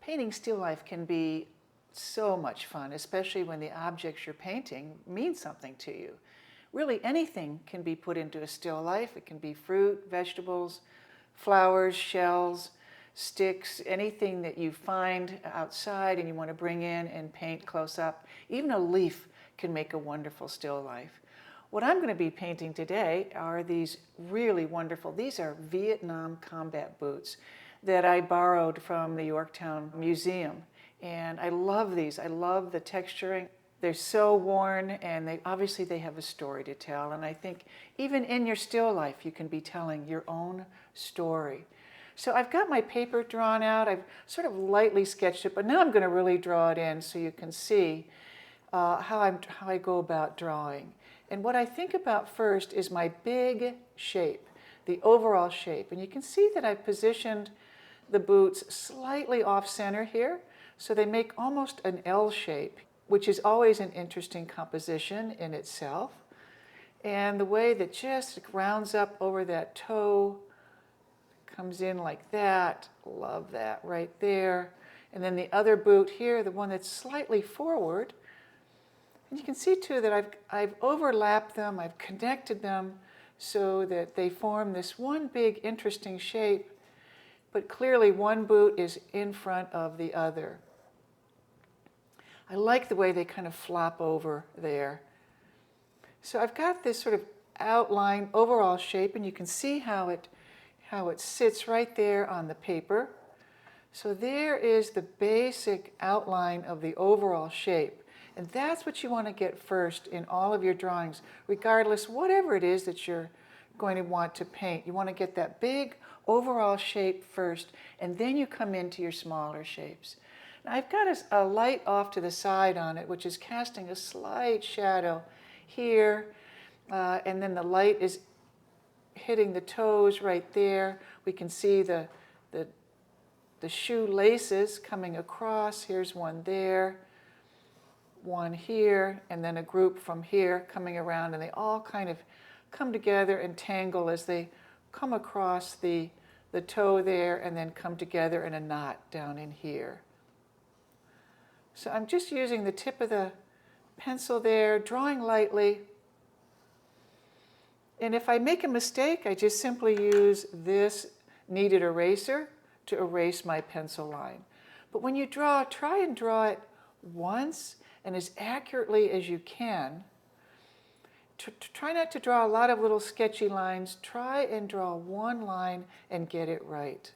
painting still life can be so much fun, especially when the objects you're painting mean something to you. Really, anything can be put into a still life. It can be fruit, vegetables, flowers, shells, sticks, anything that you find outside and you want to bring in and paint close up. Even a leaf can make a wonderful still life. What I'm going to be painting today are these really wonderful, these are Vietnam combat boots that I borrowed from the Yorktown Museum. And I love these. I love the texturing. They're so worn, and obviously they have a story to tell. And I think even in your still life, you can be telling your own story. So I've got my paper drawn out. I've sort of lightly sketched it, but now I'm going to really draw it in so you can see how I go about drawing. And what I think about first is my big shape, the overall shape. And you can see that I've positioned the boots slightly off center here, so they make almost an L shape, which is always an interesting composition in itself. And the way that just rounds up over that toe, comes in like that, love that right there. And then the other boot here, the one that's slightly forward, and you can see too that I've overlapped them, I've connected them so that they form this one big interesting shape, but clearly one boot is in front of the other. I like the way they kind of flop over there. So I've got this sort of outline, overall shape, and you can see how it sits right there on the paper. So there is the basic outline of the overall shape. And that's what you want to get first in all of your drawings, regardless, whatever it is that you're going to want to paint. You want to get that big overall shape first, and then you come into your smaller shapes. Now I've got a light off to the side on it, which is casting a slight shadow here, and then the light is hitting the toes right there. We can see the shoe laces coming across. Here's one there, one here, and then a group from here coming around, and they all kind of come together and tangle as they come across the toe there and then come together in a knot down in here. So I'm just using the tip of the pencil there, drawing lightly. And if I make a mistake, I just simply use this kneaded eraser to erase my pencil line. But when you draw, try and draw it once and as accurately as you can. Try not to draw a lot of little sketchy lines. Try and draw one line and get it right.